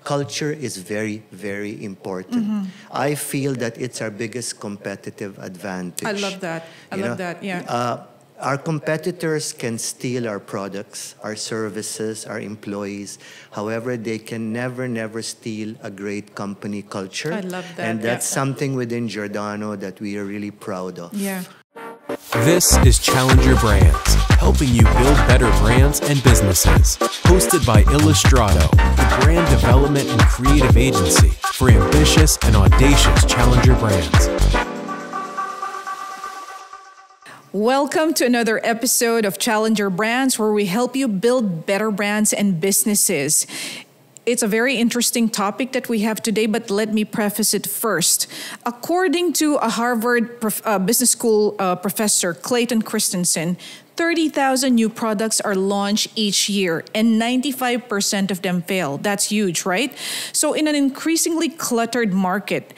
culture is very, very important. I feel that it's our biggest competitive advantage. I love that. I love that, yeah. Our competitors can steal our products, our services, our employees. However, they can never steal a great company culture. I love that. And that's something within Giordano that we are really proud of. Yeah. This is Challenger Brands, helping you build better brands and businesses. Hosted by Illustrado, the brand development and creative agency for ambitious and audacious challenger brands. Welcome to another episode of Challenger Brands, where we help you build better brands and businesses. It's a very interesting topic that we have today, but let me preface it first. According to a Harvard Business School professor, Clayton Christensen, 30,000 new products are launched each year, and 95% of them fail. That's huge, right? So in an increasingly cluttered market,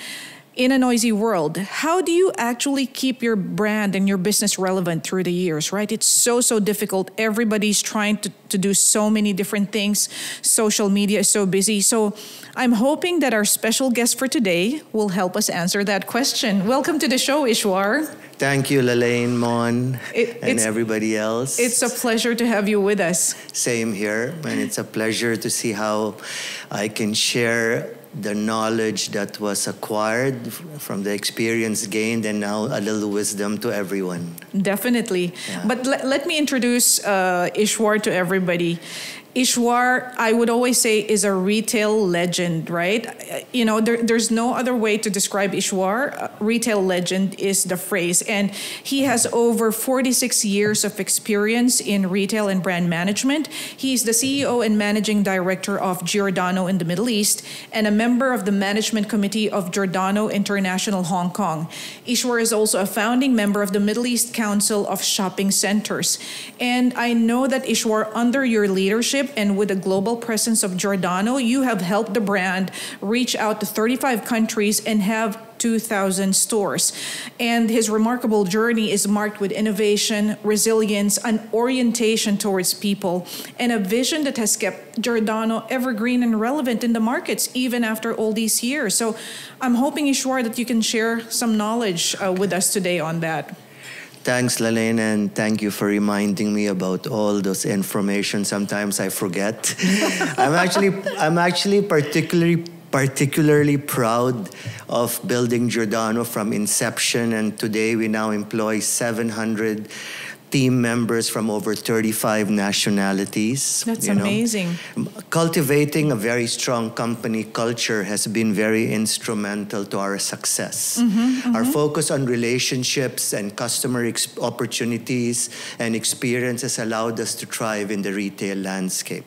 in a noisy world, how do you actually keep your brand and your business relevant through the years, right? It's so difficult. Everybody's trying to do so many different things. Social media is so busy. So I'm hoping that our special guest for today will help us answer that question. Welcome to the show, Ishwar. Thank you, Lalaine, Mon, and everybody else. It's a pleasure to have you with us. Same here, and it's a pleasure to see how I can share the knowledge that was acquired from the experience gained, and now a little wisdom to everyone. Definitely. Yeah. But let me introduce Ishwar to everybody. Ishwar, I would always say, is a retail legend, right? You know, there's no other way to describe Ishwar. Retail legend is the phrase. And he has over 46 years of experience in retail and brand management. He's the CEO and managing director of Giordano in the Middle East and a member of the management committee of Jordano International Hong Kong. Ishwar is also a founding member of the Middle East Council of Shopping Centers. And I know that Ishwar, under your leadership, and with the global presence of Giordano, you have helped the brand reach out to 35 countries and have 2,000 stores. And his remarkable journey is marked with innovation, resilience, an orientation towards people, and a vision that has kept Giordano evergreen and relevant in the markets even after all these years. So I'm hoping, Ishwar, that you can share some knowledge with us today on that. Thanks, Lalaine, and thank you for reminding me about all those information. Sometimes I forget. I'm actually particularly proud of building Giordano from inception, and today we now employ 700 team members from over 35 nationalities. That's amazing. Cultivating a very strong company culture has been very instrumental to our success. Our focus on relationships and customer opportunities and experiences allowed us to thrive in the retail landscape.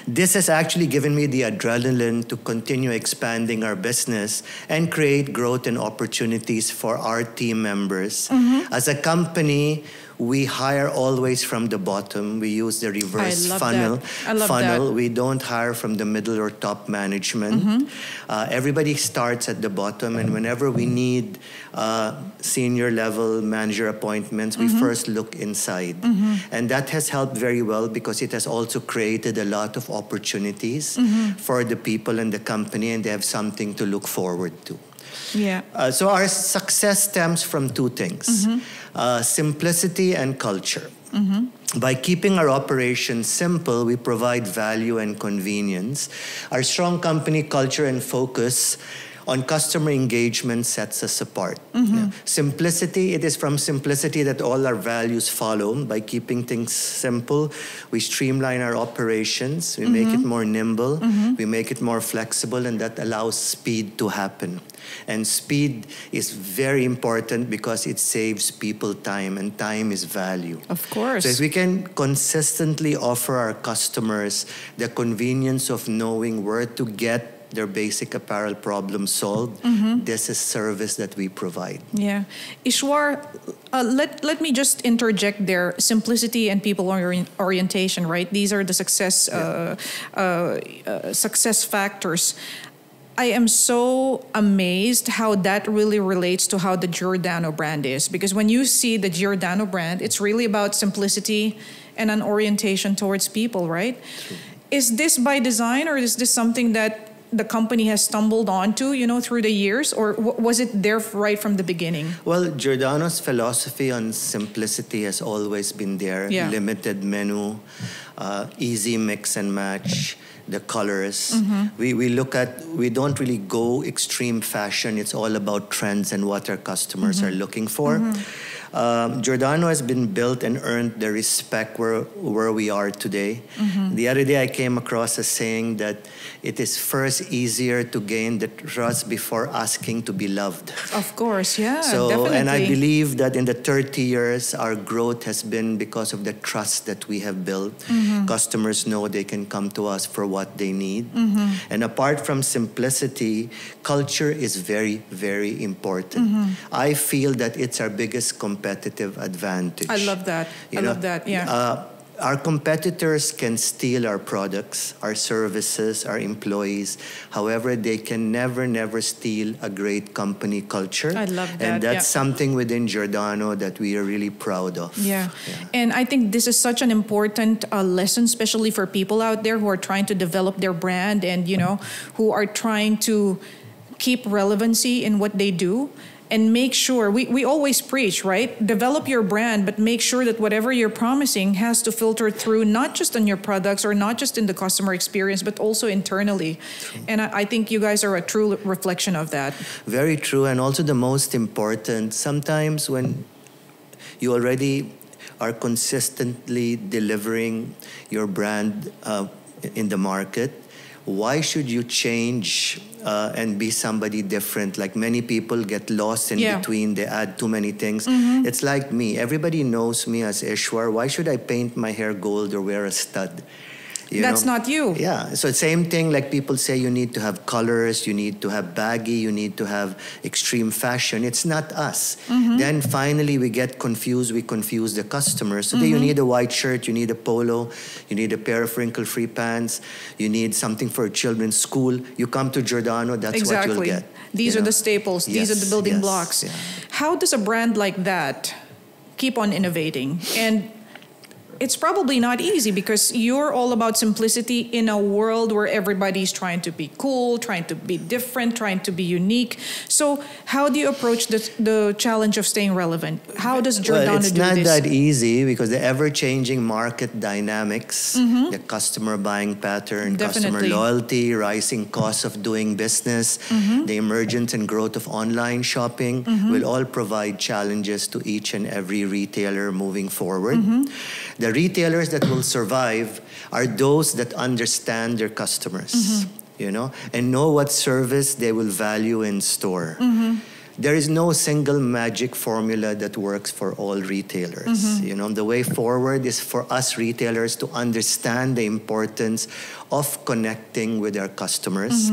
This has actually given me the adrenaline to continue expanding our business and create growth and opportunities for our team members. As a company, we hire always from the bottom. We use the reverse funnel. We don't hire from the middle or top management. Everybody starts at the bottom, and whenever we need senior level manager appointments, we first look inside. And that has helped very well because it has also created a lot of opportunities for the people in the company, and they have something to look forward to. Yeah. So our success stems from two things, simplicity and culture. By keeping our operations simple, we provide value and convenience. Our strong company culture and focus on customer engagement sets us apart. Simplicity, it is from simplicity that all our values follow. By keeping things simple, we streamline our operations, we make it more nimble, we make it more flexible, and that allows speed to happen. And speed is very important because it saves people time, and time is value. Of course. So if we can consistently offer our customers the convenience of knowing where to get their basic apparel problem solved, this is service that we provide. Yeah. Ishwar, let me just interject there. Simplicity and people orientation, right? These are the success factors. I am so amazed how that really relates to how the Giordano brand is. Because when you see the Giordano brand, it's really about simplicity and an orientation towards people, right? True. Is this by design, or is this something that the company has stumbled onto, through the years, or was it there right from the beginning? Well, Giordano's philosophy on simplicity has always been there. Yeah. Limited menu, easy mix and match, the colors. We don't really go extreme fashion. It's all about trends and what our customers are looking for. Jordano has been built and earned the respect where we are today. The other day I came across a saying that it is first easier to gain the trust before asking to be loved. Of course, yeah, So, definitely. and I believe that in the 30 years, our growth has been because of the trust that we have built. Customers know they can come to us for what they need. And apart from simplicity, culture is very, very important. I feel that it's our biggest competitive advantage. I love that. Yeah. Our competitors can steal our products, our services, our employees. However, they can never steal a great company culture. I love that. And that's something within Giordano that we are really proud of. Yeah. And I think this is such an important lesson, especially for people out there who are trying to develop their brand and, who are trying to keep relevancy in what they do. And make sure, we always preach, right? Develop your brand, but make sure that whatever you're promising has to filter through not just on your products or not just in the customer experience, but also internally. True. And I think you guys are a true reflection of that. Very true. And also the most important, sometimes when you already are consistently delivering your brand in the market, why should you change and be somebody different? Like many people get lost in between. They add too many things. It's like me. Everybody knows me as Ishwar. Why should I paint my hair gold or wear a stud? That's not you. Yeah. So same thing, like people say you need to have colors, you need to have baggy, you need to have extreme fashion. It's not us. Then finally we get confused. We confuse the customers. So then you need a white shirt, you need a polo, you need a pair of wrinkle-free pants, you need something for children's school. You come to Giordano, that's what you'll get. These are the staples. These are the building blocks. Yeah. How does a brand like that keep on innovating? And it's probably not easy because you're all about simplicity in a world where everybody's trying to be cool, trying to be different, trying to be unique. So how do you approach the challenge of staying relevant? How does Jordano do this? It's not that easy because the ever-changing market dynamics, the customer buying pattern, customer loyalty, rising costs of doing business, the emergence and growth of online shopping will all provide challenges to each and every retailer moving forward. The retailers that will survive are those that understand their customers, and know what service they will value in store. There is no single magic formula that works for all retailers. The way forward is for us retailers to understand the importance of connecting with our customers.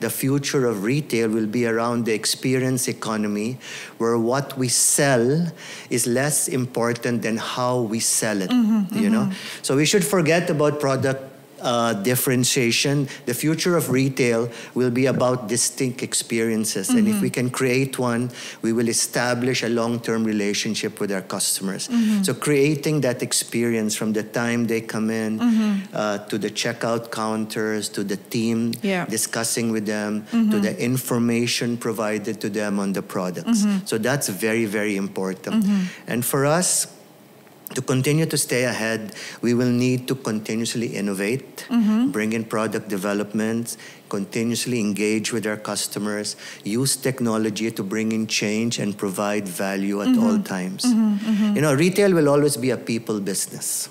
The future of retail will be around the experience economy, where what we sell is less important than how we sell it. So we should forget about product differentiation. The future of retail will be about distinct experiences. And if we can create one, we will establish a long-term relationship with our customers. So creating that experience from the time they come in to the checkout counters, to the team discussing with them, to the information provided to them on the products. So that's very, very important. And for us, to continue to stay ahead, we will need to continuously innovate, bring in product development, continuously engage with our customers, use technology to bring in change and provide value at all times. Retail will always be a people business.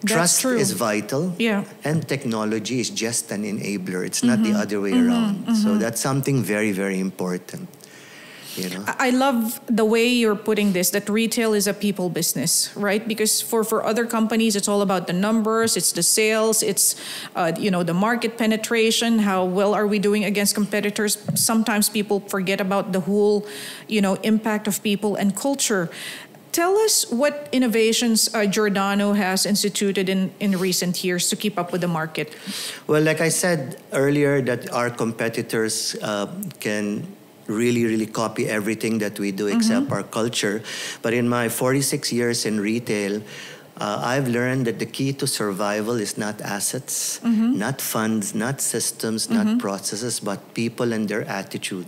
Trust is vital, and technology is just an enabler. It's not the other way around. So that's something very, very important. I love the way you're putting this, that retail is a people business, right? Because for other companies, it's all about the numbers, it's the sales, it's the market penetration, how well are we doing against competitors. Sometimes people forget about the whole, impact of people and culture. Tell us what innovations Jordano has instituted in recent years to keep up with the market. Well, like I said earlier, that our competitors can really copy everything that we do except our culture. But in my 46 years in retail, I've learned that the key to survival is not assets, not funds, not systems, not processes, but people and their attitude.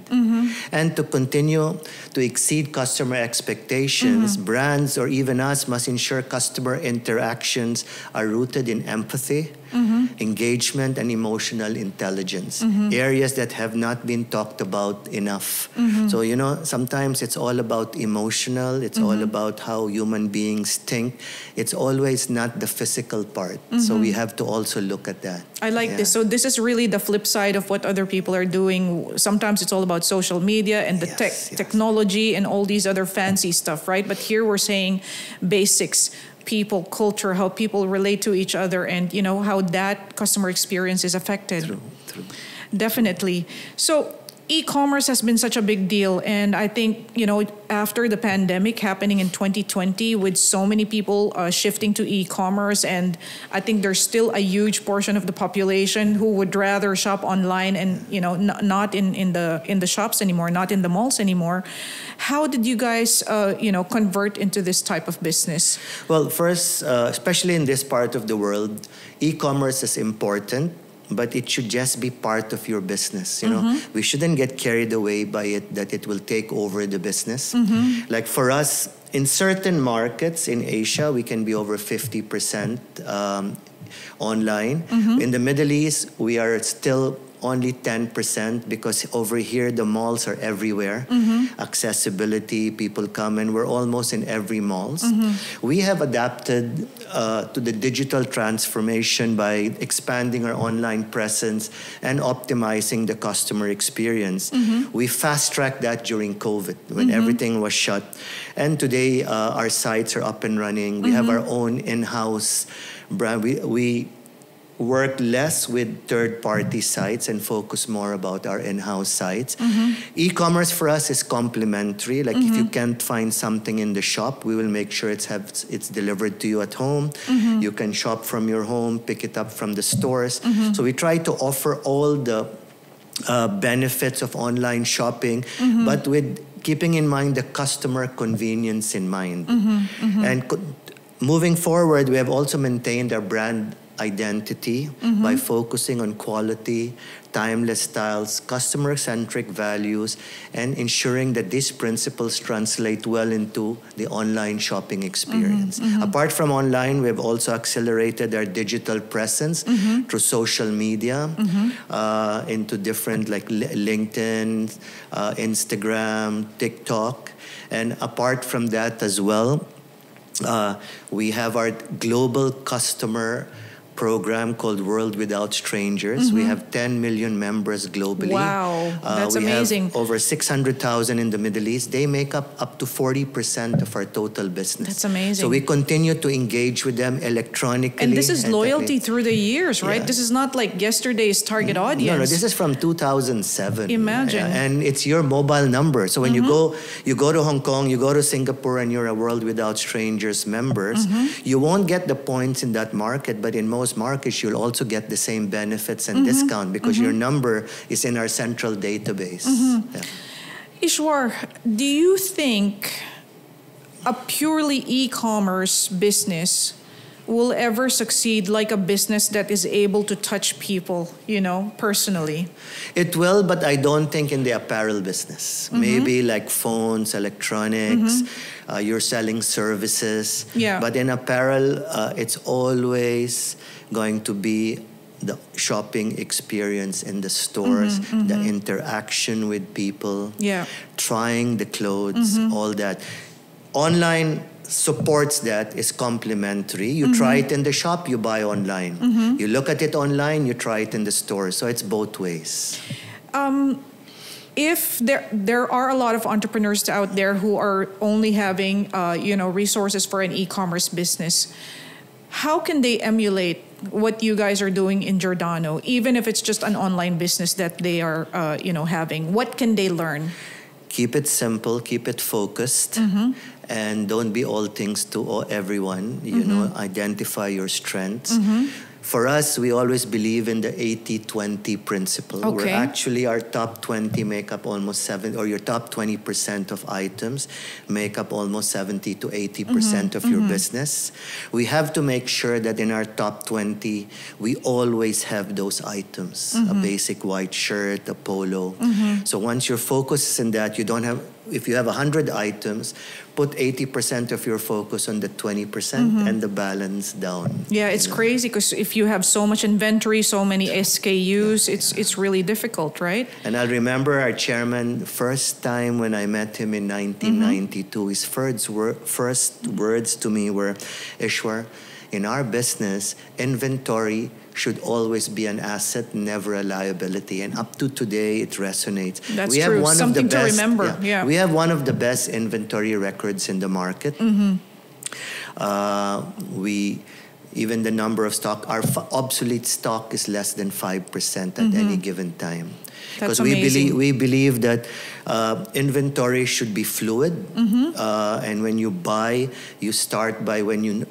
And to continue to exceed customer expectations, brands or even us must ensure customer interactions are rooted in empathy, engagement, and emotional intelligence, areas that have not been talked about enough. So, you know, sometimes it's all about emotional, it's all about how human beings think. It's always not the physical part. So we have to also look at that. I like this. So this is really the flip side of what other people are doing. Sometimes it's all about social media and the technology and all these other fancy stuff, right? But here we're saying basics, people, culture, how people relate to each other, and you know how that customer experience is affected. True. Definitely. So e-commerce has been such a big deal, and I think, you know, after the pandemic happening in 2020 with so many people shifting to e-commerce, and I think there's still a huge portion of the population who would rather shop online and, you know, not in the shops anymore, not in the malls anymore. How did you guys convert into this type of business? Well, first, especially in this part of the world, e-commerce is important, but it should just be part of your business. You know, we shouldn't get carried away by it that it will take over the business. Like for us, in certain markets in Asia, we can be over 50% online. In the Middle East, we are still only 10% because over here the malls are everywhere. Accessibility, people come and we're almost in every malls. We have adapted to the digital transformation by expanding our online presence and optimizing the customer experience. We fast-tracked that during COVID when everything was shut. And today our sites are up and running. We have our own in-house brand. We work less with third-party sites and focus more about our in-house sites. E-commerce for us is complementary. Like if you can't find something in the shop, we will make sure it's delivered to you at home. You can shop from your home, pick it up from the stores. So we try to offer all the benefits of online shopping, but with keeping in mind the customer convenience in mind. And moving forward, we have also maintained our brand identity by focusing on quality, timeless styles, customer-centric values, and ensuring that these principles translate well into the online shopping experience. Apart from online, we have also accelerated our digital presence through social media into different like LinkedIn, Instagram, TikTok. And apart from that as well, we have our global customer program called World Without Strangers. We have 10 million members globally. Wow, that's amazing. We have over 600,000 in the Middle East. They make up to 40% of our total business. That's amazing. So we continue to engage with them electronically. And this is loyalty through the years, right? This is not like yesterday's target audience. No, this is from 2007. Imagine. And it's your mobile number. So when you go to Hong Kong, you go to Singapore, and you're a World Without Strangers members, you won't get the points in that market, but in most markets, you'll also get the same benefits and discount because your number is in our central database. Ishwar, do you think a purely e-commerce business will ever succeed like a business that is able to touch people, you know, personally? It will, but I don't think in the apparel business. Maybe like phones, electronics, you're selling services. But in apparel, it's always going to be the shopping experience in the stores, the interaction with people, trying the clothes, all that. Online supports that, is complementary. You try it in the shop, you buy online. You look at it online, you try it in the store. So it's both ways. If there are a lot of entrepreneurs out there who are only having resources for an e-commerce business, how can they emulate what you guys are doing in Jordano, even if it's just an online business that they are having? What can they learn? Keep it simple, keep it focused, and don't be all things to everyone. You know, identify your strengths. For us, we always believe in the 80-20 principle. Okay. Where actually our top 20 make up almost or your top 20% of items make up almost 70 to 80% of your business. We have to make sure that in our top 20, we always have those items. A basic white shirt, a polo. So once your focus is in that, you don't have, if you have 100 items, put 80% of your focus on the 20% and the balance down. Yeah, it's crazy because if you have so much inventory, so many SKUs, it's really difficult, right? And I remember our chairman, first time when I met him in 1992, his first words to me were, Ishwar, in our business, inventory should always be an asset, never a liability. And up to today, it resonates. That's true. Something to remember. Yeah. We have one of the best inventory records in the market. Even the number of stock, our obsolete stock is less than 5% at any given time. That's Because we believe that inventory should be fluid, and when you buy, you start by when you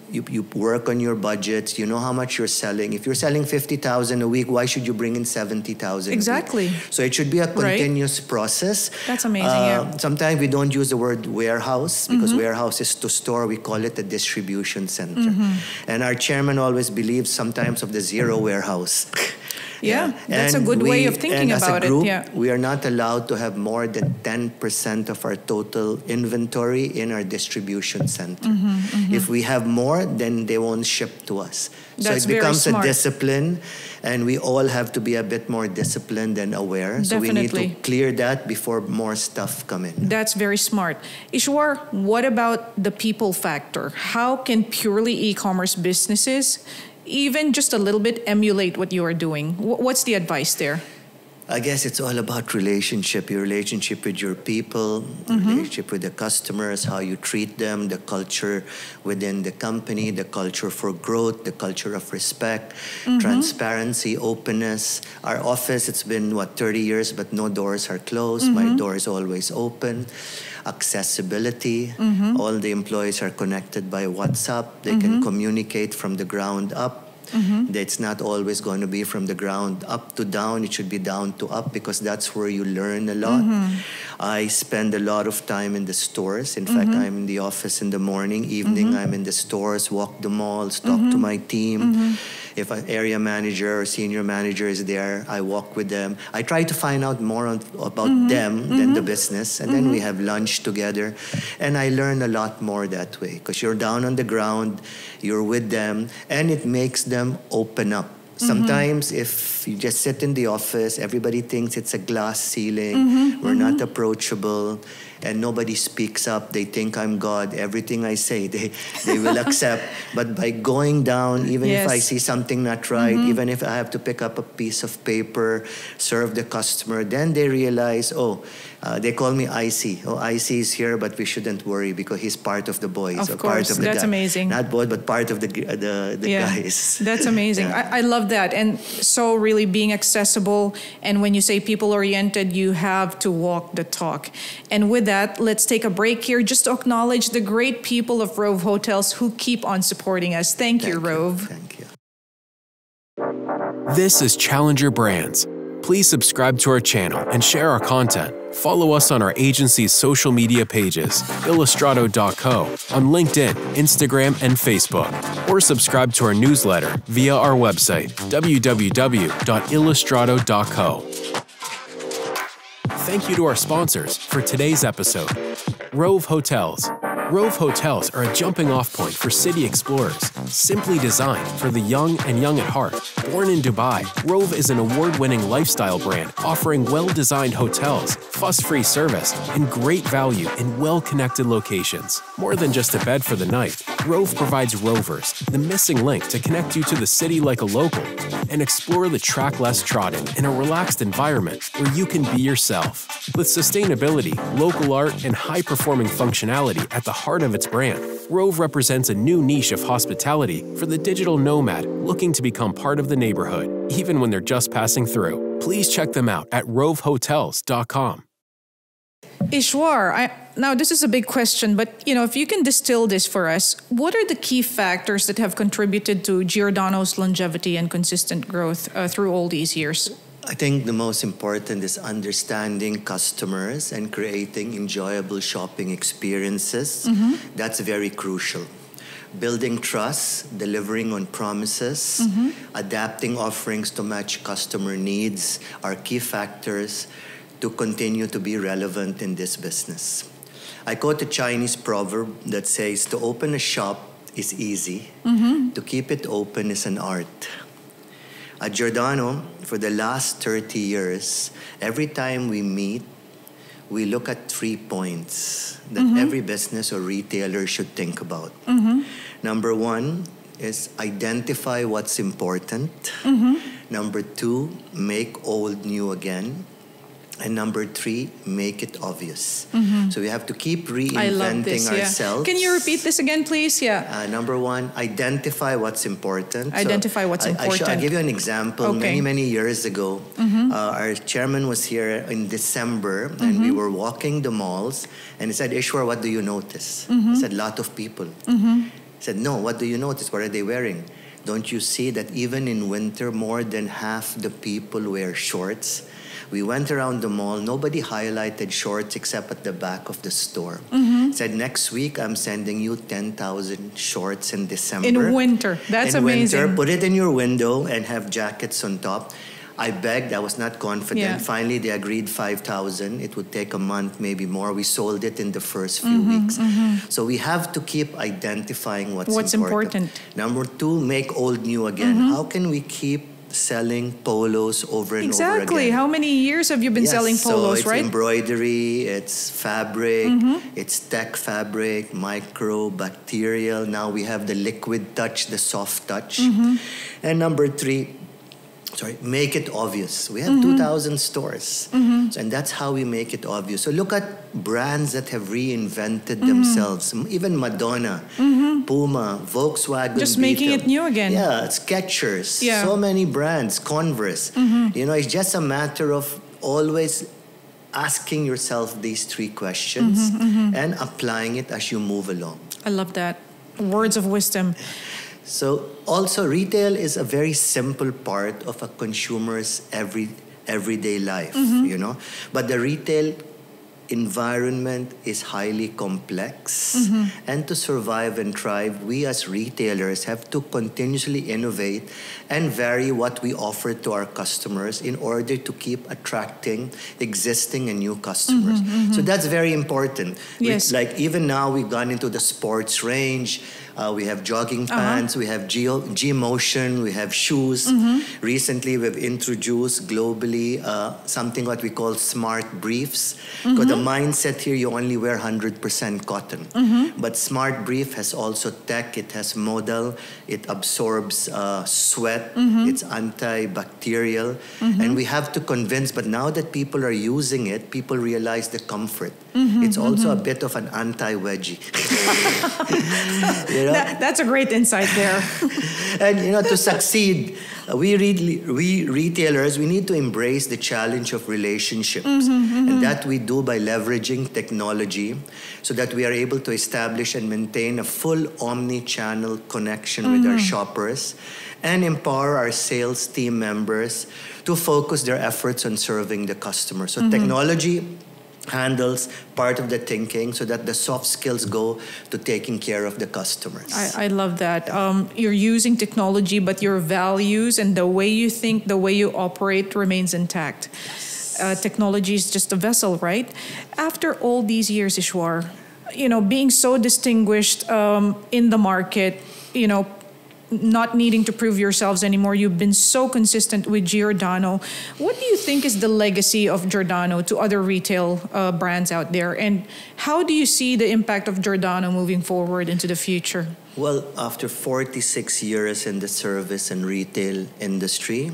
work on your budgets. You know how much you're selling. If you're selling 50,000 a week, why should you bring in 70,000? Exactly. A week? So it should be a continuous process. That's amazing. Yeah. Sometimes we don't use the word warehouse because warehouse is to store. We call it a distribution center. And our chairman always believes sometimes of the zero warehouse. Yeah, that's a good way of thinking about it. Yeah. We are not allowed to have more than 10% of our total inventory in our distribution center. If we have more, then they won't ship to us. That's so it becomes very smart. a discipline, and we all have to be a bit more disciplined and aware. So we need to clear that before more stuff come in. That's very smart. Ishwar, what about the people factor? How can purely e-commerce businesses even just a little bit emulate what you are doing? What's the advice there? I guess it's all about your relationship with your people, relationship with the customers, how you treat them, the culture within the company, the culture for growth, the culture of respect, transparency, openness. Our office, it's been, 30 years, but no doors are closed. My door is always open. Accessibility. All the employees are connected by WhatsApp. They can communicate from the ground up. It's not always going to be from the ground up to down. It should be down to up because that's where you learn a lot. I spend a lot of time in the stores. In fact, I'm in the office in the morning. Evening, I'm in the stores, walk the malls, talk to my team. If an area manager or senior manager is there, I walk with them. I try to find out more about them than the business. And then we have lunch together. And I learn a lot more that way because you're down on the ground, you're with them, and it makes them open up. Sometimes if you just sit in the office, everybody thinks it's a glass ceiling, we're not approachable, and nobody speaks up. They think I'm God. Everything I say, they will accept. But by going down, even if I see something not right, even if I have to pick up a piece of paper, serve the customer, then they realize, they call me IC. IC is here, but we shouldn't worry because he's part of the boys. Of course, part of that's amazing. Not boys, but part of the guys. That's amazing. I love that. And so really being accessible. And when you say people-oriented, you have to walk the talk. And with that, let's take a break here just to acknowledge the great people of Rove Hotels who keep on supporting us. Thank you, Rove. Thank you. This is Challenger Brands. Please subscribe to our channel and share our content. Follow us on our agency's social media pages, Illustrado.co, on LinkedIn, Instagram, and Facebook, or subscribe to our newsletter via our website, www.illustrado.co. Thank you to our sponsors for today's episode. Rove Hotels. Rove Hotels are a jumping-off point for city explorers, simply designed for the young and young at heart. Born in Dubai, Rove is an award-winning lifestyle brand offering well-designed hotels, fuss-free service, and great value in well-connected locations. More than just a bed for the night, Rove provides rovers, the missing link to connect you to the city like a local, and explore the track less trodden in a relaxed environment where you can be yourself. With sustainability, local art, and high-performing functionality at the heart of its brand, Rove represents a new niche of hospitality for the digital nomad looking to become part of the neighborhood, even when they're just passing through. Please check them out at rovehotels.com. Ishwar, now this is a big question, but if you can distill this for us, what are the key factors that have contributed to Giordano's longevity and consistent growth through all these years? I think the most important is understanding customers and creating enjoyable shopping experiences. That's very crucial. Building trust, delivering on promises, adapting offerings to match customer needs are key factors to continue to be relevant in this business. I quote a Chinese proverb that says, to open a shop is easy, to keep it open is an art. At Jordano, for the last 30 years, every time we meet, we look at 3 points that every business or retailer should think about. Number 1 is identify what's important. Number 2, make old new again. And number 3, make it obvious. So we have to keep reinventing ourselves. Can you repeat this again, please? Number 1, identify what's important. Identify what's important. I'll give you an example. Okay. Many years ago, our chairman was here in December, and we were walking the malls, and he said, Ishwar, what do you notice? I said, lot of people. He said, no, what do you notice? What are they wearing? Don't you see that even in winter, more than half the people wear shorts? We went around the mall. Nobody highlighted shorts except at the back of the store. Said, next week, I'm sending you 10,000 shorts in December. In winter. That's amazing. Winter, put it in your window and have jackets on top. I begged. I was not confident. Yeah. Finally, they agreed 5,000. It would take a month, maybe more. We sold it in the first few weeks. So we have to keep identifying what's important. Number 2, make old new again. How can we keep selling polos over and over again? Exactly. How many years have you been selling polos, so it's embroidery, it's fabric, it's tech fabric, microbacterial. Now we have the liquid touch, the soft touch. And number 3, make it obvious. We have 2,000 stores. And that's how we make it obvious. So look at brands that have reinvented themselves. Even Madonna, Puma, Volkswagen. Just making it new again. Yeah, Skechers. Yeah. So many brands. Converse. It's just a matter of always asking yourself these 3 questions and applying it as you move along. I love that. Words of wisdom. So also retail is a very simple part of a consumer's everyday life, But the retail environment is highly complex. And to survive and thrive, we as retailers have to continuously innovate and vary what we offer to our customers in order to keep attracting existing and new customers. So that's very important. Yes. Like even now, we've gone into the sports range. We have jogging pants, we have G-Motion, we have shoes. Recently, we've introduced globally something what we call smart briefs. Because the mindset here, you only wear 100% cotton. But smart brief has also tech, it has modal, it absorbs sweat, it's antibacterial. And we have to convince, but now that people are using it, people realize the comfort. It's also a bit of an anti-wedgie. That's a great insight there. And to succeed, we retailers, we need to embrace the challenge of relationships. And that we do by leveraging technology so that we are able to establish and maintain a full omni-channel connection with our shoppers and empower our sales team members to focus their efforts on serving the customer. So technology handles part of the thinking so that the soft skills go to taking care of the customers. I love that. You're using technology, but your values and the way you think, the way you operate remains intact. Yes. Technology is just a vessel, right? After all these years, Ishwar, being so distinguished in the market, not needing to prove yourselves anymore. You've been so consistent with Giordano. What do you think is the legacy of Jordano to other retail brands out there? And how do you see the impact of Jordano moving forward into the future? Well, after 46 years in the service and retail industry,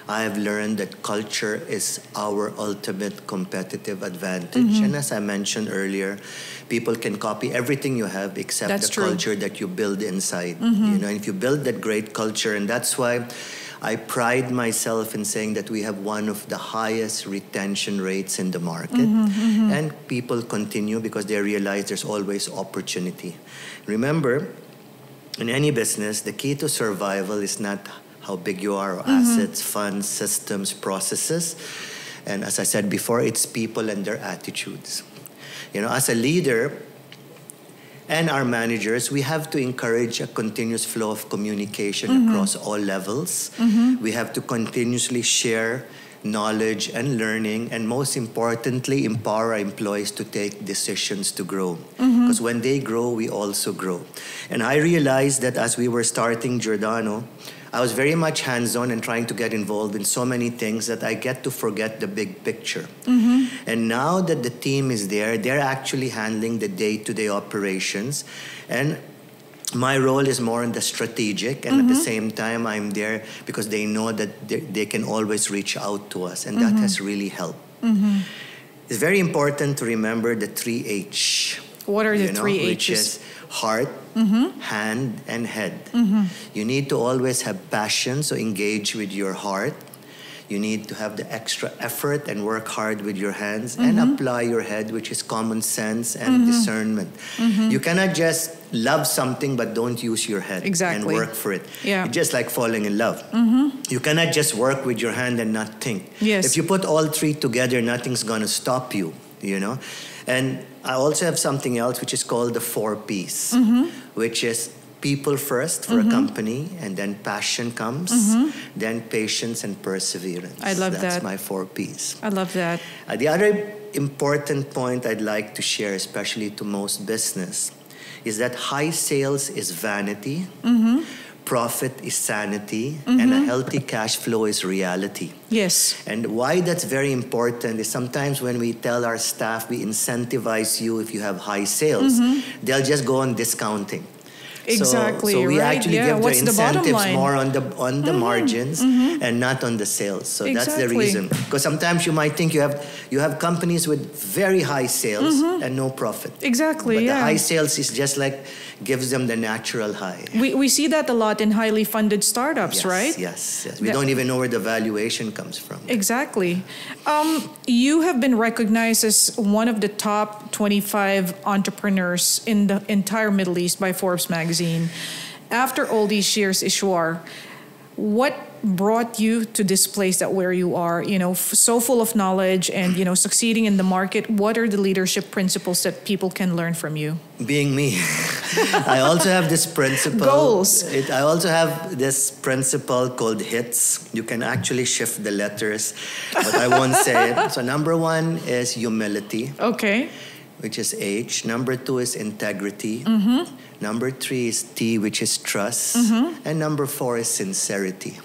I have learned that culture is our ultimate competitive advantage. And as I mentioned earlier, people can copy everything you have except culture that you build inside. If you build that great culture, and that's why I pride myself in saying that we have one of the highest retention rates in the market. And people continue because they realize there's always opportunity. Remember, in any business, the key to survival is not how big you are, or assets, funds, systems, processes. And as I said before, it's people and their attitudes. You know, as a leader and our managers, we have to encourage a continuous flow of communication across all levels. We have to continuously share knowledge and learning, and most importantly, empower our employees to take decisions to grow. Because when they grow, we also grow. And I realized that as we were starting Giordano, I was very much hands-on and trying to get involved in so many things that I get to forget the big picture. And now that the team is there, they're actually handling the day-to-day operations. And my role is more on the strategic, and at the same time, I'm there because they know that they can always reach out to us, and that has really helped. It's very important to remember the 3H. What are the three Which H's? is heart, hand, and head. You need to always have passion, so engage with your heart. You need to have the extra effort and work hard with your hands and apply your head, which is common sense and discernment. You cannot just love something but don't use your head and work for it. It's just like falling in love. You cannot just work with your hand and not think. If you put all three together, nothing's going to stop you, you know. And I also have something else which is called the 4 Ps, which is people first for a company, and then passion comes, then patience and perseverance. I love that. That's my 4 Ps. I love that. The other important point I'd like to share, especially to most business, is that high sales is vanity, profit is sanity, and a healthy cash flow is reality. Yes. And why that's very important is sometimes when we tell our staff we incentivize you if you have high sales, they'll just go on discounting. Exactly. So we right? actually give the What's the bottom incentives line? more on the margins and not on the sales. So that's the reason. Because sometimes you might think you have companies with very high sales and no profit. Exactly. But the high sales is just like gives them the natural high. We see that a lot in highly funded startups, right? Yes. We don't even know where the valuation comes from. Exactly. You have been recognized as one of the top 25 entrepreneurs in the entire Middle East by Forbes magazine. After all these years, Ishwar, what brought you to this place that where you are, you know, so full of knowledge and, you know, succeeding in the market? What are the leadership principles that people can learn from you? Being me. I also have this principle. Goals. I also have this principle called HITS. You can actually shift the letters, but I won't say it. So number 1 is humility. Okay. Which is H. Number 2 is integrity. Number 3 is T, which is trust. And number 4 is sincerity.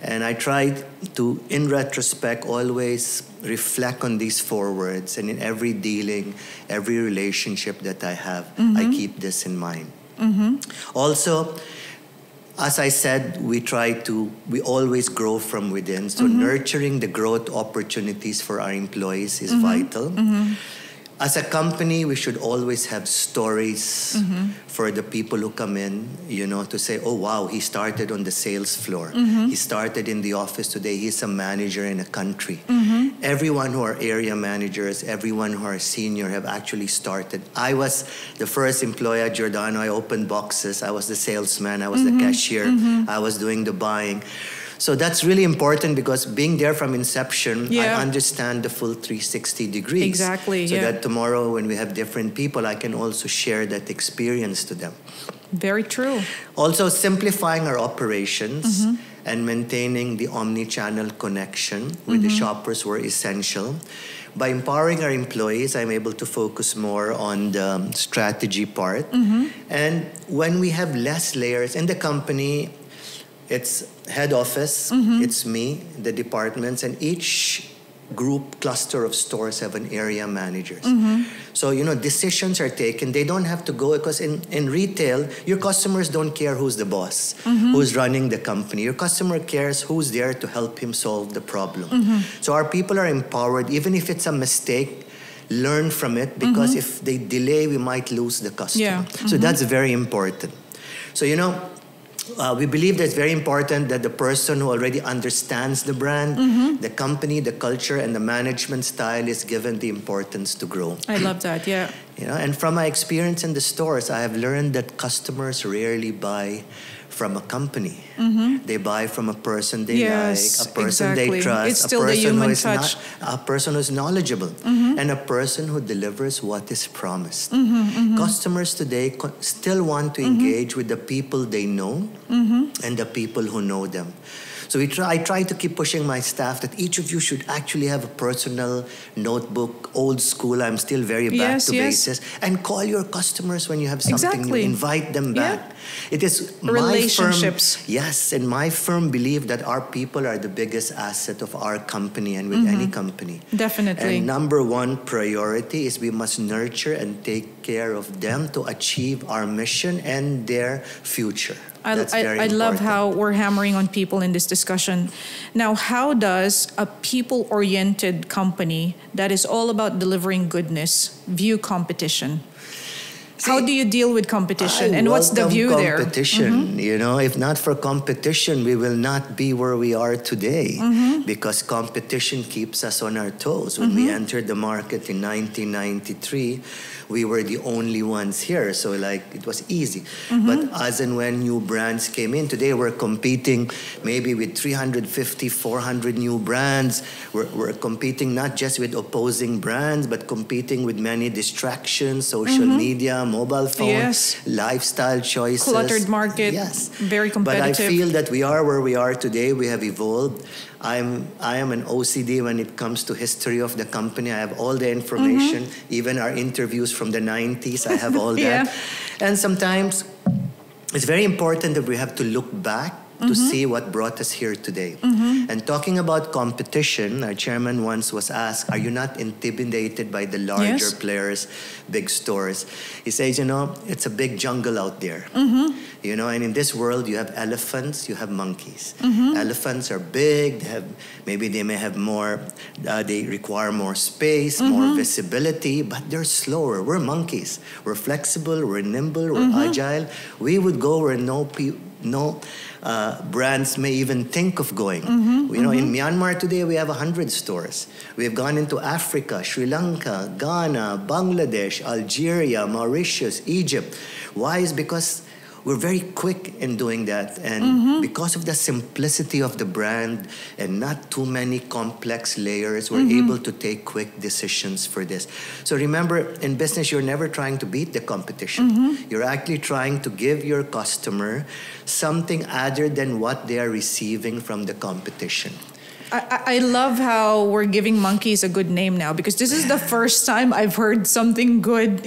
And I tried to, in retrospect, always reflect on these 4 words. And in every dealing, every relationship that I have, I keep this in mind. Also, as I said, we always grow from within. So nurturing the growth opportunities for our employees is vital. As a company, we should always have stories for the people who come in, you know, to say, oh, wow, he started on the sales floor. He started in the office today. He's a manager in a country. Everyone who are area managers, everyone who are senior have actually started. I was the first employee at Jordano. I opened boxes. I was the salesman. I was the cashier. I was doing the buying. So that's really important because being there from inception, I understand the full 360 degrees. Exactly, So that tomorrow when we have different people, I can also share that experience to them. Very true. Also, simplifying our operations and maintaining the omni-channel connection with the shoppers were essential. By empowering our employees, I'm able to focus more on the strategy part. And when we have less layers in the company, it's head office, it's me, the departments, and each group cluster of stores have an area managers. So, you know, decisions are taken. They don't have to go, because in retail, your customers don't care who's the boss, who's running the company. Your customer cares who's there to help him solve the problem. So our people are empowered, even if it's a mistake, learn from it, because if they delay, we might lose the customer. So that's very important. So, you know, We believe that it's very important that the person who already understands the brand, the company, the culture, and the management style is given the importance to grow. I love that, yeah. And from my experience in the stores, I have learned that customers rarely buy from a company. They buy from a person they like, a person they trust, it's still the human touch. A person who's knowledgeable, and a person who delivers what is promised. Customers today still want to engage with the people they know and the people who know them. So I try to keep pushing my staff that each of you should actually have a personal notebook, old school. I'm still very back to basis, and call your customers when you have something new. Invite them back. It is relationships. And my firm belief that our people are the biggest asset of our company and with any company. Definitely. And number one priority is we must nurture and take care of them to achieve our mission and their future. I love how we're hammering on people in this discussion. Now, how does a people-oriented company that is all about delivering goodness view competition? How do you deal with competition, and what's the view there? Competition, if not for competition, we will not be where we are today, because competition keeps us on our toes. When we entered the market in 1993, we were the only ones here, so it was easy. But as and when new brands came in, today we're competing maybe with 350, 400 new brands. We're competing not just with opposing brands, but competing with many distractions, social media, mobile phone, lifestyle choices. Cluttered market, very competitive. But I feel that we are where we are today. We have evolved. I am an OCD when it comes to history of the company. I have all the information, even our interviews from the 90s, I have all that. And sometimes it's very important that we have to look back to see what brought us here today. And talking about competition, our chairman once was asked, are you not intimidated by the larger players, big stores? He says, it's a big jungle out there. And in this world, you have elephants, you have monkeys. Elephants are big, they may have more, they require more space, more visibility, but they're slower. We're monkeys. We're flexible, we're nimble, we're agile. We would go where no brands may even think of going. In Myanmar today, we have 100 stores. We have gone into Africa, Sri Lanka, Ghana, Bangladesh, Algeria, Mauritius, Egypt. Why? Is because we're very quick in doing that, and because of the simplicity of the brand and not too many complex layers, we're able to take quick decisions for this. So remember, in business, you're never trying to beat the competition. You're actually trying to give your customer something other than what they are receiving from the competition. I love how we're giving monkeys a good name now, because this is the first time I've heard something good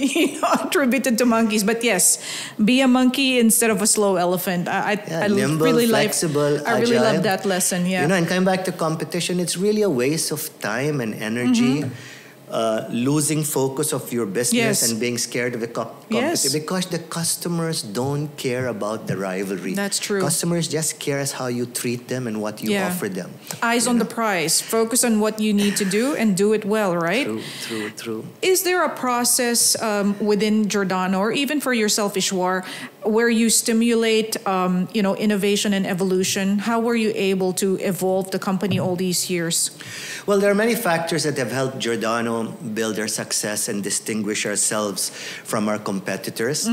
attributed to monkeys. But yes, be a monkey instead of a slow elephant. I nimble, really flexible, I really love that lesson. And coming back to competition, it's really a waste of time and energy. Losing focus of your business and being scared of the competition, because the customers don't care about the rivalry. That's true. Customers just care as how you treat them and what you offer them. Eyes on the prize. Focus on what you need to do and do it well, right? True. Is there a process within Jordano, or even for yourself, Ishwar, where you stimulate innovation and evolution? How were you able to evolve the company all these years? Well, there are many factors that have helped Jordano build our success and distinguish ourselves from our competitors.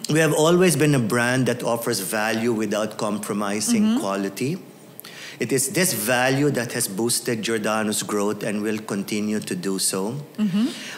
We have always been a brand that offers value without compromising quality. It is this value that has boosted Jordano's growth and will continue to do so.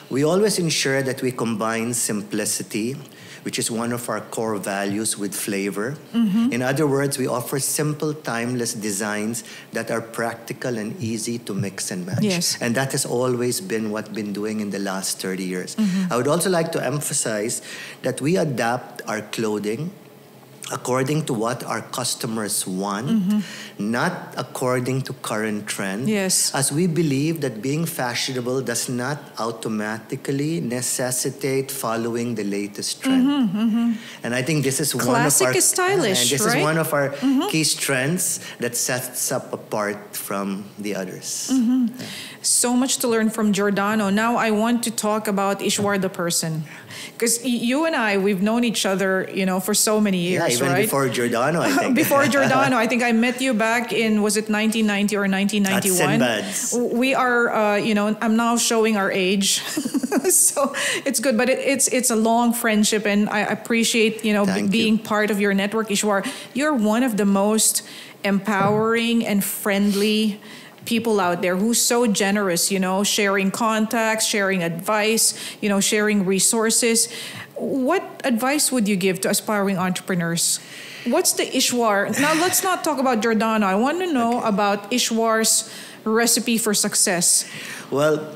We always ensure that we combine simplicity, which is one of our core values, with flavor. In other words, we offer simple, timeless designs that are practical and easy to mix and match. And that has always been what we've been doing in the last 30 years. I would also like to emphasize that we adapt our clothing according to what our customers want, not according to current trend. As we believe that being fashionable does not automatically necessitate following the latest trend. And I think this is one of our stylish, is one of our key strengths that sets us apart from the others. So much to learn from Jordano. Now I want to talk about Ishwar the person. Because you and I, we've known each other, for so many years, right? Yeah, even before Giordano, I think. Before Giordano, I think I met you back in, was it 1990 or 1991? At Sinbad's. We are, I'm now showing our age, so it's good. But it's a long friendship, and I appreciate, being part of your network, Ishwar. You're one of the most empowering and friendly people out there who's so generous, sharing contacts, sharing advice, sharing resources. What advice would you give to aspiring entrepreneurs? What's the Ishwar? Now, let's not talk about Jordano. I want to know about Ishwar's recipe for success. Well,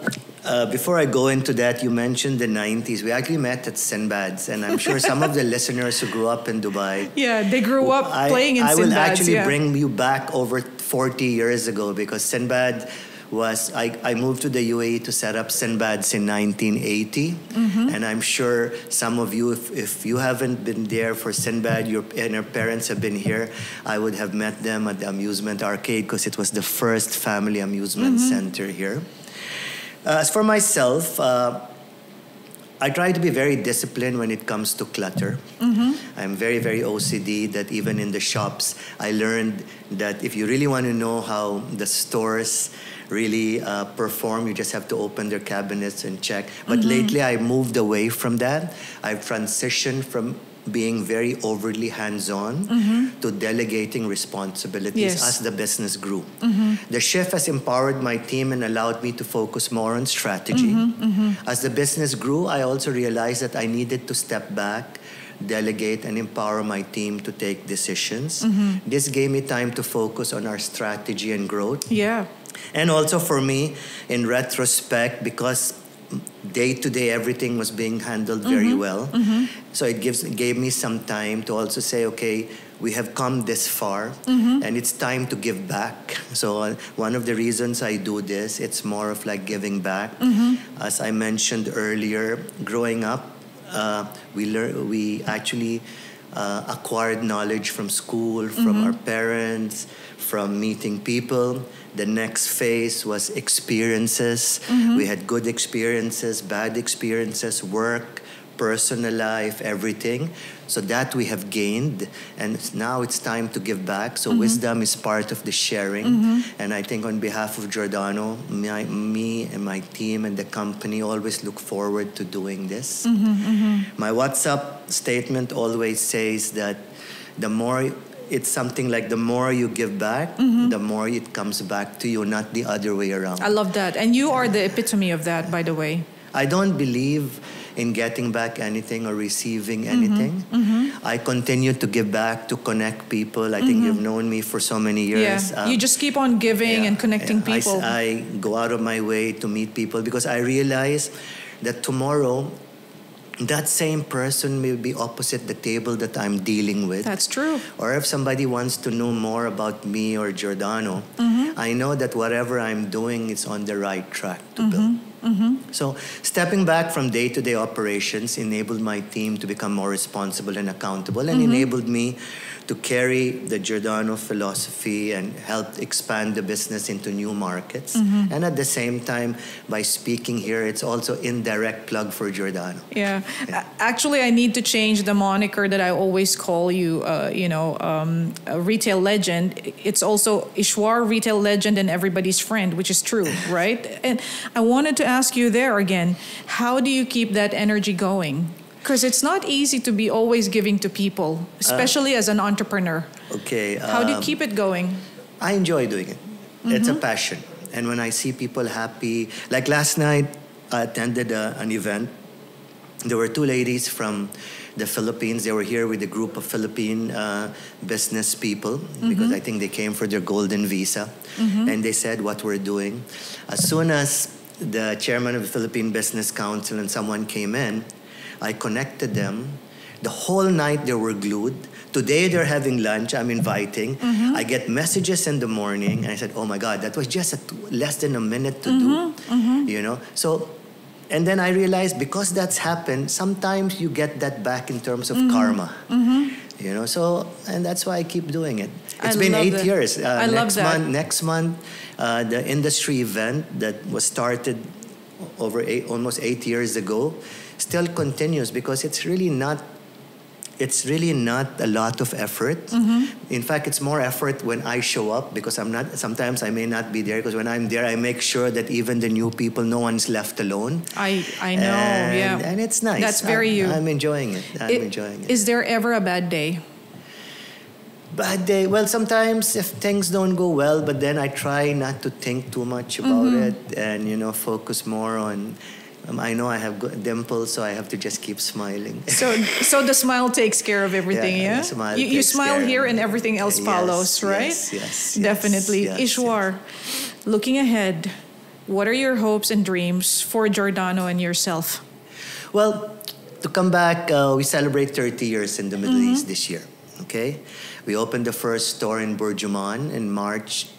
before I go into that, you mentioned the 90s. We actually met at Sinbad's, and I'm sure some of the listeners who grew up in Dubai. Yeah, they grew up playing in Sinbad's. I will actually bring you back over 40 years ago, because Sinbad was, I moved to the UAE to set up Sinbad's in 1980. And I'm sure some of you, if you haven't been there for Sinbad, and your parents have been here, I would have met them at the amusement arcade, because it was the first family amusement center here. As for myself, I try to be very disciplined when it comes to clutter. I'm very, very OCD, that even in the shops, I learned that if you really want to know how the stores really perform, you just have to open their cabinets and check. But lately, I moved away from that. I've transitioned from being very overly hands-on to delegating responsibilities as the business grew. The shift has empowered my team and allowed me to focus more on strategy. As the business grew, I also realized that I needed to step back, delegate, and empower my team to take decisions. This gave me time to focus on our strategy and growth. Yeah. And also for me, in retrospect, because day to day everything was being handled very well. So it gave me some time to also say, okay, we have come this far and it's time to give back. So one of the reasons I do this, it's more of like giving back. As I mentioned earlier, growing up, we actually acquired knowledge from school, from our parents, from meeting people. The next phase was experiences. We had good experiences, bad experiences, work, personal life, everything. So that we have gained, and now it's time to give back. So wisdom is part of the sharing. And I think on behalf of Jordano, me and my team and the company always look forward to doing this. My WhatsApp statement always says that it's something like the more you give back, the more it comes back to you, not the other way around. I love that. And you are the epitome of that, by the way. I don't believe in getting back anything or receiving anything. I continue to give back, to connect people. I think you've known me for so many years. Yeah. You just keep on giving and connecting people. I go out of my way to meet people, because I realize that tomorrow, that same person may be opposite the table that I'm dealing with. That's true. Or if somebody wants to know more about me or Giordano, I know that whatever I'm doing is on the right track to build. So stepping back from day-to-day operations enabled my team to become more responsible and accountable, and enabled me to carry the Giordano philosophy and help expand the business into new markets. And at the same time, by speaking here, it's also indirect plug for Giordano. Yeah. Actually, I need to change the moniker that I always call you, a retail legend. It's also Ishwar, retail legend, and everybody's friend, which is true, right? And I wanted to ask you there again, how do you keep that energy going? Because it's not easy to be always giving to people, especially as an entrepreneur. Okay. How do you keep it going? I enjoy doing it. It's a passion. And when I see people happy, like last night, I attended an event. There were two ladies from the Philippines. They were here with a group of Philippine business people, because I think they came for their golden visa. And they said what we're doing. As soon as the chairman of the Philippine Business Council and someone came in, I connected them. The whole night they were glued. Today they're having lunch. I'm inviting. I get messages in the morning, and I said, "Oh my God, that was just less than a minute to do." So, and then I realized, because that's happened, sometimes you get that back in terms of karma. So, and that's why I keep doing it. It's been 8 years. Next month, the industry event that was started almost 8 years ago still continues because it's really not a lot of effort. In fact, it's more effort when I show up because sometimes I may not be there, because when I'm there, I make sure that even the new people, no one's left alone. I know, And it's nice. That's very you. I'm enjoying it. Enjoying it. Is there ever a bad day? Bad day? Well, sometimes if things don't go well, but then I try not to think too much about it and, focus more on... I know I have dimples, so I have to just keep smiling. So the smile takes care of everything, yeah? You smile here and everything else follows, right? Yes. Definitely. Yes, Ishwar, looking ahead, what are your hopes and dreams for Jordano and yourself? Well, to come back, we celebrate 30 years in the Middle East this year, okay? We opened the first store in Burjuman in March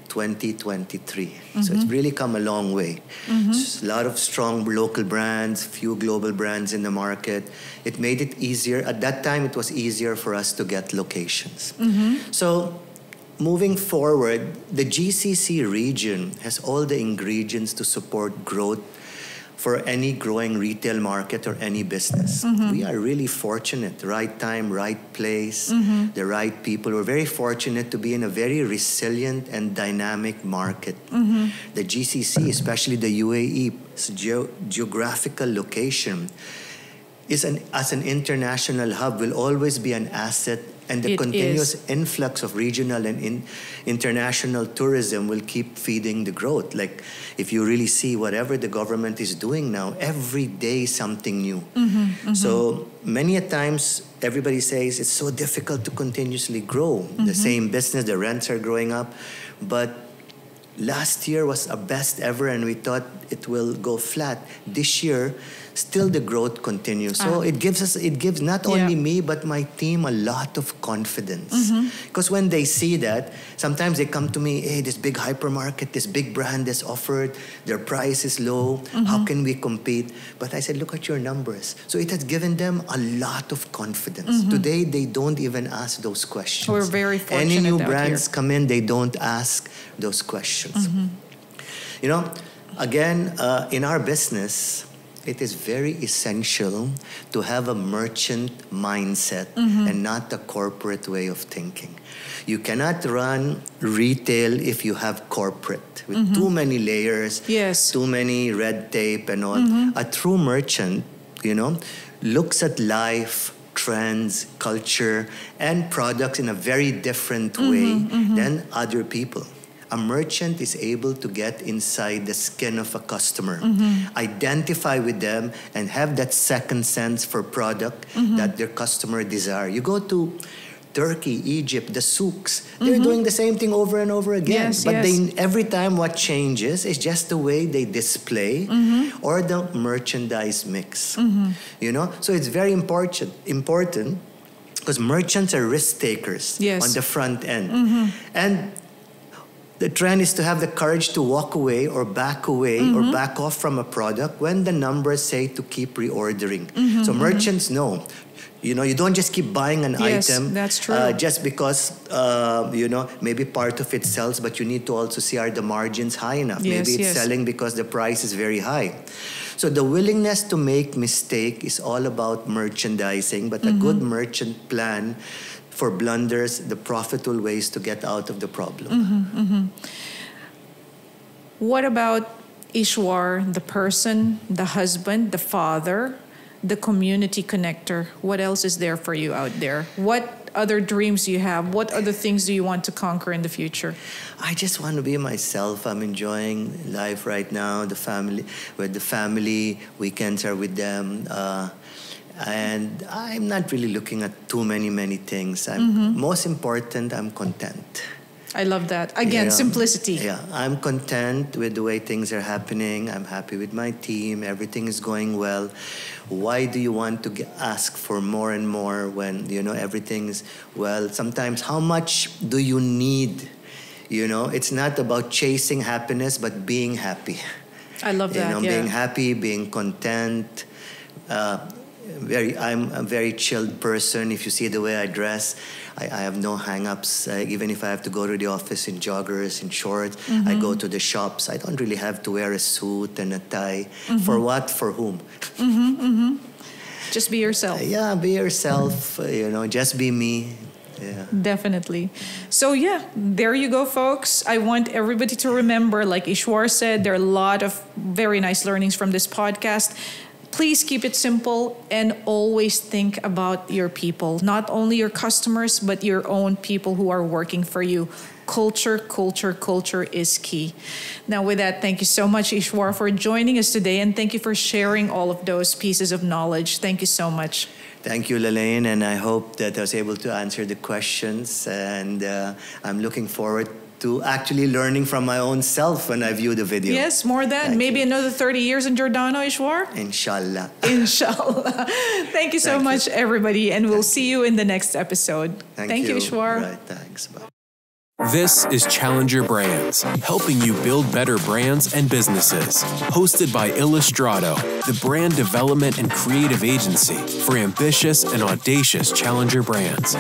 2023. So it's really come a long way. A lot of strong local brands, few global brands in the market. It made it easier. At that time, it was easier for us to get locations. So moving forward, the GCC region has all the ingredients to support growth for any growing retail market or any business. We are really fortunate. Right time, right place, the right people. We're very fortunate to be in a very resilient and dynamic market. The GCC, especially the UAE's geographical location, as an international hub, will always be an asset, and the continuous influx of regional and international tourism will keep feeding the growth. Like, if you really see whatever the government is doing now, every day something new. So many a times everybody says it's so difficult to continuously grow. The same business, the rents are growing up, but last year was our best ever, and we thought it will go flat. This year, still the growth continues. So it gives not only me but my team a lot of confidence. Because when they see that, sometimes they come to me, hey, this big hypermarket, this big brand is offered, their price is low, how can we compete? But I said, look at your numbers. So it has given them a lot of confidence. Today, they don't even ask those questions. We're very fortunate. Any new brands come in, they don't ask those questions. Again, in our business, it is very essential to have a merchant mindset and not a corporate way of thinking. You cannot run retail if you have corporate with too many layers, too many red tape and all. A true merchant, looks at life, trends, culture, and products in a very different way than other people. A merchant is able to get inside the skin of a customer, identify with them, and have that second sense for product that their customer desire. You go to Turkey, Egypt, the souks, they're doing the same thing over and over again. Every time what changes is just the way they display or the merchandise mix. So it's very important because merchants are risk takers on the front end. And the trend is to have the courage to walk away or back off from a product when the numbers say to keep reordering. So merchants know. You don't just keep buying an item that's true. Just because, maybe part of it sells, but you need to also see, are the margins high enough? Maybe it's selling because the price is very high. So the willingness to make mistake is all about merchandising, but a good merchant plan for blunders, the profitable ways to get out of the problem. What about Ishwar, the person, the husband, the father, the community connector? What else is there for you out there? What other dreams do you have? What other things do you want to conquer in the future? I just want to be myself. I'm enjoying life right now. The family, weekends are with them. And I'm not really looking at too many things. Most important, I'm content. I love that. Again, simplicity. Yeah, I'm content with the way things are happening. I'm happy with my team. Everything is going well. Why do you want to ask for more and more when, everything is well? Sometimes, how much do you need? It's not about chasing happiness, but being happy. I love that, Being happy, being content. I'm a very chilled person. If you see the way I dress, I have no hang-ups. Even if I have to go to the office in joggers, in shorts, I go to the shops. I don't really have to wear a suit and a tie. For what? For whom? Just be yourself. Yeah, be yourself. Just be me. Yeah. Definitely. So yeah, there you go, folks. I want everybody to remember, like Ishwar said, there are a lot of very nice learnings from this podcast. Please keep it simple and always think about your people, not only your customers, but your own people who are working for you. Culture is key. Now with that, thank you so much, Ishwar, for joining us today, and thank you for sharing all of those pieces of knowledge. Thank you so much. Thank you, Lalaine, and I hope that I was able to answer the questions, and I'm looking forward to actually learning from my own self when I view the video. Yes, more than. Thank maybe you. Another 30 years in Jordano, Ishwar? Inshallah. Inshallah. Thank you so much, everybody, and we'll see you in the next episode. Thank you, Ishwar. Right, thanks. Bye. This is Challenger Brands, helping you build better brands and businesses. Hosted by Illustrado, the brand development and creative agency for ambitious and audacious challenger brands.